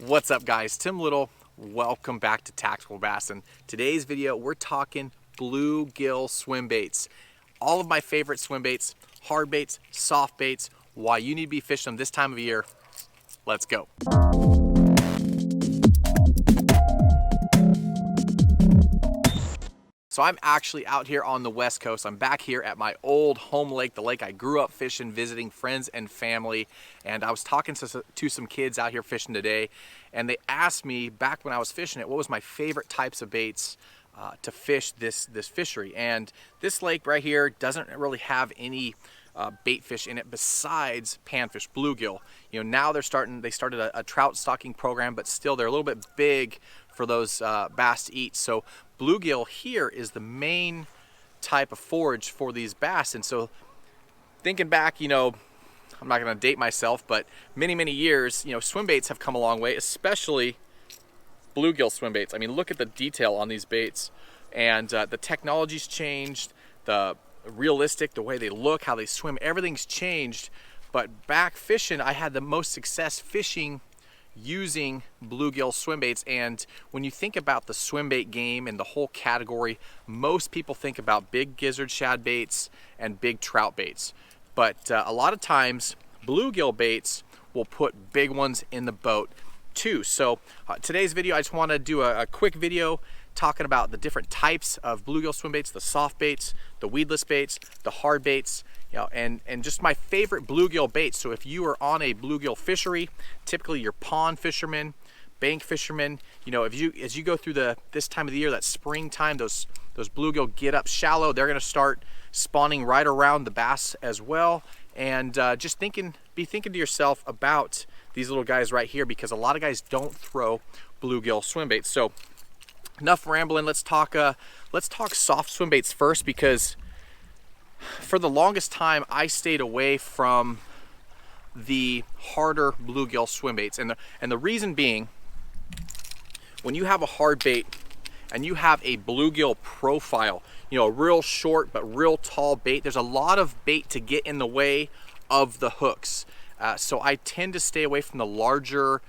What's up, guys? Tim Little. Welcome back to TacticalBassin. Today's video, we're talking bluegill swim baits. All of my favorite swim baits, hard baits, soft baits, why you need to be fishing them this time of year. Let's go. So I'm actually out here on the West Coast. I'm back here at my old home lake, the lake I grew up fishing, visiting friends and family. And I was talking to some kids out here fishing today, and they asked me back when I was fishing it, what was my favorite types of baits to fish this fishery. And this lake right here doesn't really have any bait fish in it besides panfish, bluegill. You know, now they started a trout stocking program, but still they're a little bit big for those bass to eat. So bluegill here is the main type of forage for these bass. And so thinking back, you know, I'm not going to date myself, but many years, you know, swim baits have come a long way, especially bluegill swim baits. I mean, look at the detail on these baits, and the technology's changed, the way they look, how they swim, everything's changed. But back fishing, I had the most success fishing using bluegill swim baits. And when you think about the swim bait game and the whole category, most people think about big gizzard shad baits and big trout baits. But a lot of times bluegill baits will put big ones in the boat too. So today's video, I just want to do a quick video talking about the different types of bluegill swim baits, the soft baits, the weedless baits, the hard baits, you know, and just my favorite bluegill baits. So if you are on a bluegill fishery, typically your pond fisherman, bank fisherman, you know, as you go through this time of the year, that springtime, those bluegill get up shallow, they're going to start spawning right around the bass as well. And just be thinking to yourself about these little guys right here, because a lot of guys don't throw bluegill swim baits. So enough rambling. Let's talk soft swim baits first, because for the longest time I stayed away from the harder bluegill swim baits, and the reason being, when you have a hard bait and you have a bluegill profile, you know, a real short but real tall bait, there's a lot of bait to get in the way of the hooks. So I tend to stay away from the larger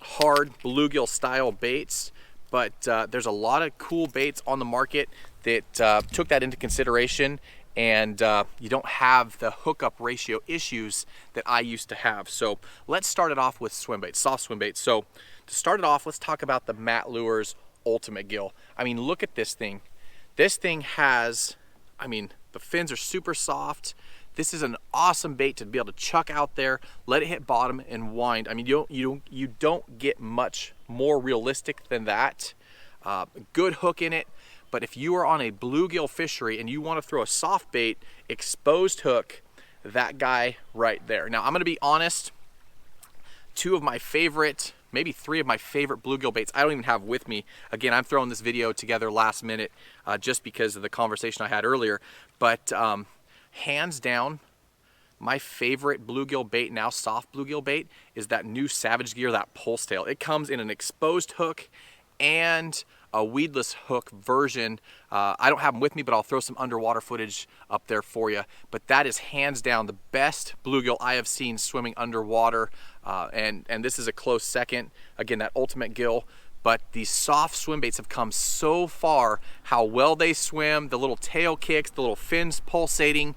hard bluegill style baits. But there's a lot of cool baits on the market that took that into consideration, and you don't have the hookup ratio issues that I used to have. So let's start it off with swim baits, soft swim baits. So to start it off, let's talk about the Matt Lures Ultimate Gill. I mean, look at this thing. This thing has, I mean, the fins are super soft. This is an awesome bait to be able to chuck out there, let it hit bottom and wind. I mean, you don't get much more realistic than that. Good hook in it. But if you are on a bluegill fishery and you want to throw a soft bait, exposed hook, that guy right there. Now, I'm going to be honest, two of my favorite, maybe three of my favorite bluegill baits I don't even have with me. Again, I'm throwing this video together last minute just because of the conversation I had earlier. But hands down, my favorite bluegill bait now, soft bluegill bait, is that new Savage Gear, that pulse tail. It comes in an exposed hook and a weedless hook version. I don't have them with me, but I'll throw some underwater footage up there for you. But that is hands down the best bluegill I have seen swimming underwater. And this is a close second. Again, that Ultimate Gill. But these soft swim baits have come so far, how well they swim, the little tail kicks, the little fins pulsating.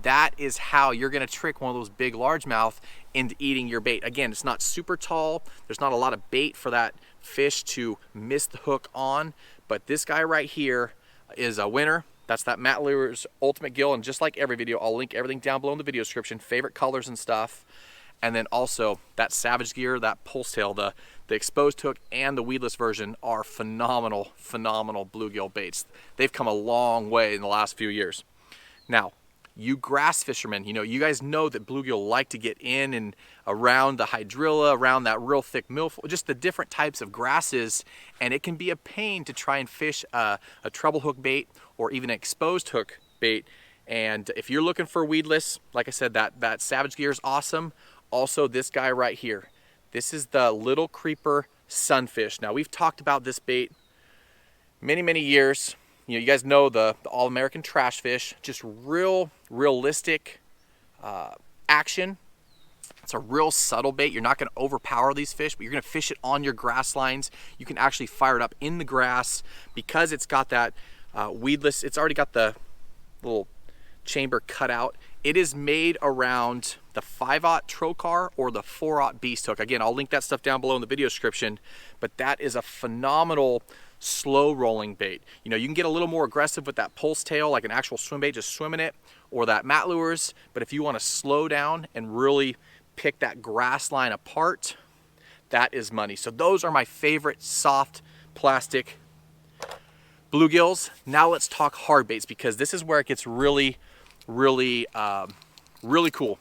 That is how you're gonna trick one of those big largemouth into eating your bait. Again, it's not super tall. There's not a lot of bait for that fish to miss the hook on. But this guy right here is a winner. That's that Matt Lures Ultimate Gill. And just like every video, I'll link everything down below in the video description, favorite colors and stuff. And then also that Savage Gear, that pulse tail, the exposed hook and the weedless version are phenomenal bluegill baits. They've come a long way in the last few years. Now, you grass fishermen, you know, you guys know that bluegill like to get in and around the hydrilla, around that real thick milfoil, just the different types of grasses, and it can be a pain to try and fish a treble hook bait or even an exposed hook bait. And if you're looking for weedless, like I said, that Savage Gear is awesome. Also, this guy right here. This is the Little Creeper Sunfish. Now, we've talked about this bait many years. You know, you guys know the All-American trash fish, just realistic action. It's a real subtle bait. You're not going to overpower these fish, but you're going to fish it on your grass lines. You can actually fire it up in the grass because it's got that weedless, it's already got the little chamber cut out. It is made around the 5/0 trocar or the 4/0 beast hook. Again, I'll link that stuff down below in the video description, but that is a phenomenal slow rolling bait. You know, you can get a little more aggressive with that pulse tail, like an actual swim bait, just swimming it, or that mat lures. But if you want to slow down and really pick that grass line apart, that is money. So those are my favorite soft plastic bluegills. Now let's talk hard baits, because this is where it gets really cool.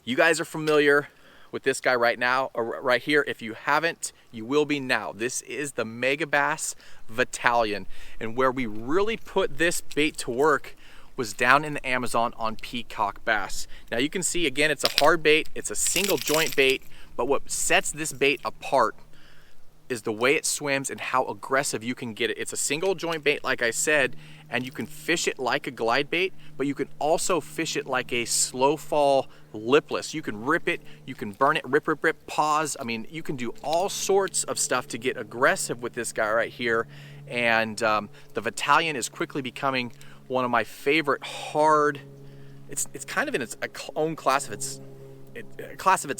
You guys are familiar with this guy right now, right here. If you haven't, you will be now. This is the Megabass Battalion, and where we really put this bait to work was down in the Amazon on peacock bass. Now you can see, again, it's a hard bait, it's a single joint bait, but what sets this bait apart is the way it swims and how aggressive you can get it. It's a single joint bait, like I said, and you can fish it like a glide bait, but you can also fish it like a slow fall lipless. You can rip it, you can burn it, rip, pause. I mean, you can do all sorts of stuff to get aggressive with this guy right here. And the Battalion is quickly becoming one of my favorite hard, it's kind of in its own class of its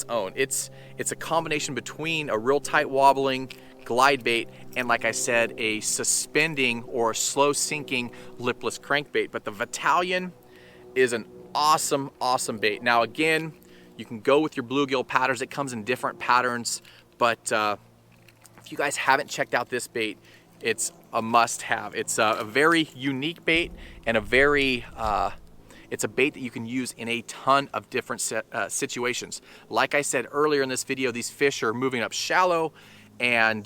own. It's a combination between a real tight wobbling glide bait and, like I said, a suspending or slow sinking lipless crankbait. But the Battalion is an awesome bait. Now again, you can go with your bluegill patterns. It comes in different patterns, but if you guys haven't checked out this bait, it's a must-have. It's a very unique bait and a very it's a bait that you can use in a ton of different situations. Like I said earlier in this video, these fish are moving up shallow, and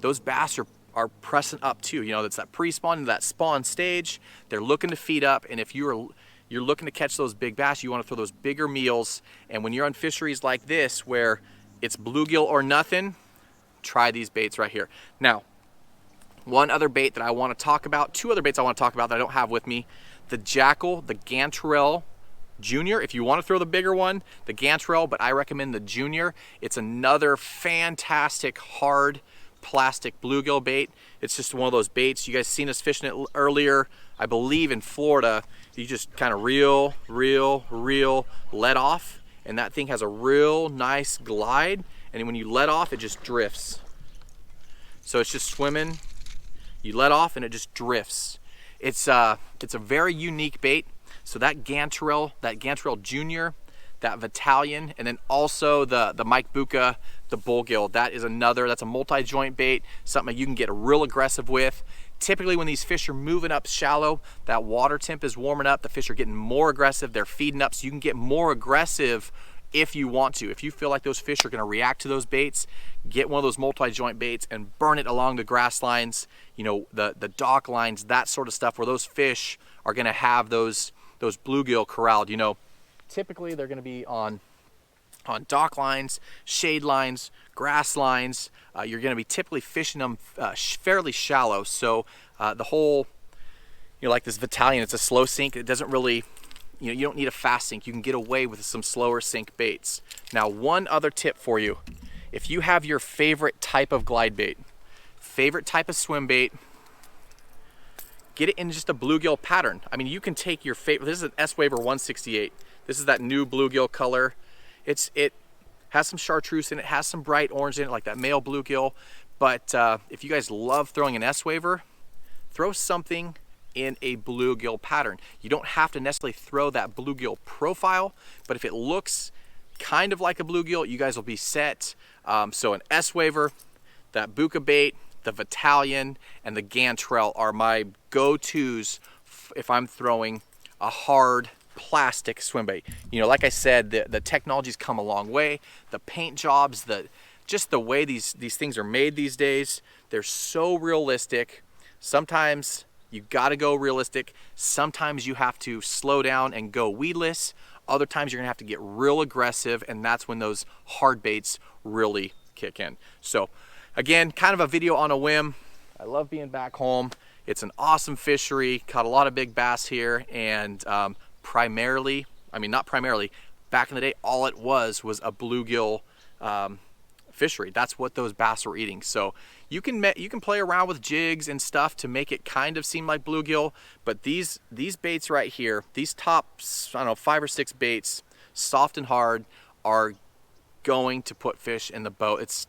those bass are pressing up too. You know, it's that pre-spawn and that spawn stage. They're looking to feed up, and if you're looking to catch those big bass, you want to throw those bigger meals. And when you're on fisheries like this, where it's bluegill or nothing, try these baits right here. Now, one other bait that I want to talk about, two other baits I want to talk about that I don't have with me. The Jackal, the Gantarelle Junior. If you want to throw the bigger one, the Gantarelle, but I recommend the Junior. It's another fantastic hard plastic bluegill bait. It's just one of those baits. You guys seen us fishing it earlier, I believe in Florida. You just kind of reel, let off, and that thing has a real nice glide, and when you let off, it just drifts. So it's just swimming, you let off, and it just drifts. It's a very unique bait. So that Gantarelle Junior, that Battalion, and then also the Mike Bucca, the Bluegill, that's a multi-joint bait, something you can get real aggressive with. Typically when these fish are moving up shallow, that water temp is warming up, the fish are getting more aggressive, they're feeding up, so you can get more aggressive if you want to. If you feel like those fish are gonna react to those baits, get one of those multi-joint baits and burn it along the grass lines, you know, the dock lines, that sort of stuff, where those fish are gonna have those bluegill corralled. You know, typically they're gonna be on dock lines, shade lines, grass lines. You're gonna be typically fishing them fairly shallow. So the whole, you know, like this Battalion, it's a slow sink. It doesn't really, you know, you don't need a fast sink. You can get away with some slower sink baits. Now, one other tip for you. If you have your favorite type of glide bait, favorite type of swim bait, get it in just a bluegill pattern. I mean, you can take your favorite, this is an Waiver 168. This is that new bluegill color. It has some chartreuse in it, has some bright orange in it, like that male bluegill. But if you guys love throwing an Waiver, throw something in a bluegill pattern. You don't have to necessarily throw that bluegill profile, but if it looks kind of like a bluegill, you guys will be set. So an Waiver, that Bucca bait, the Battalion, and the Gantarelle are my go-tos if I'm throwing a hard plastic swim bait. You know, like I said, the technology's come a long way. The paint jobs, just the way these things are made these days, they're so realistic. Sometimes you gotta go realistic. Sometimes you have to slow down and go weedless. Other times you're gonna have to get real aggressive, and that's when those hard baits really kick in. So again, kind of a video on a whim. I love being back home. It's an awesome fishery, caught a lot of big bass here, and back in the day, all it was a bluegill fishery. That's what those bass were eating. So you can play around with jigs and stuff to make it kind of seem like bluegill, but these baits right here, these top, I don't know, 5 or 6 baits, soft and hard, are going to put fish in the boat.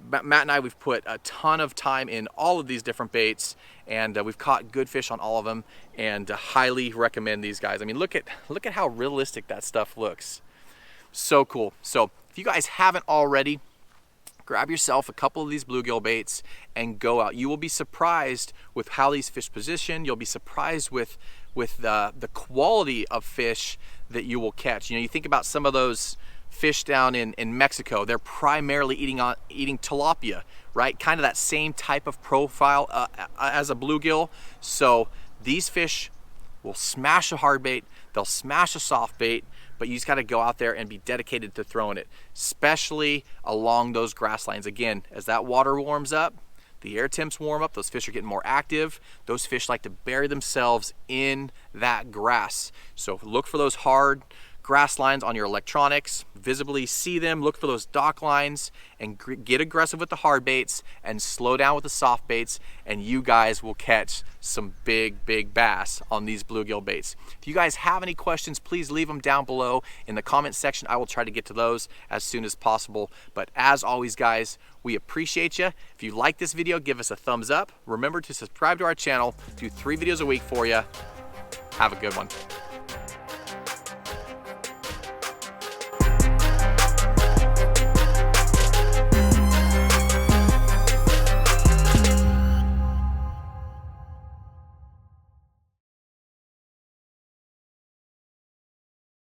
Matt and I, we've put a ton of time in all of these different baits, and we've caught good fish on all of them, and highly recommend these guys. I mean, look at how realistic that stuff looks. So cool. So if you guys haven't already, grab yourself a couple of these bluegill baits and go out. You will be surprised with how these fish position. You'll be surprised with the quality of fish that you will catch. You know, you think about some of those fish down in Mexico, they're primarily eating tilapia, right? Kind of that same type of profile as a bluegill. So these fish will smash a hard bait, they'll smash a soft bait, but you just got to go out there and be dedicated to throwing it, especially along those grass lines. Again, as that water warms up, the air temps warm up, those fish are getting more active. Those fish like to bury themselves in that grass. So look for those hard grass lines on your electronics, visibly see them, look for those dock lines, and get aggressive with the hard baits and slow down with the soft baits, and you guys will catch some big bass on these bluegill baits. If you guys have any questions, please leave them down below in the comment section. I will try to get to those as soon as possible. But as always, guys, we appreciate you. If you like this video, give us a thumbs up. Remember to subscribe to our channel. Do 3 videos a week for you. Have a good one.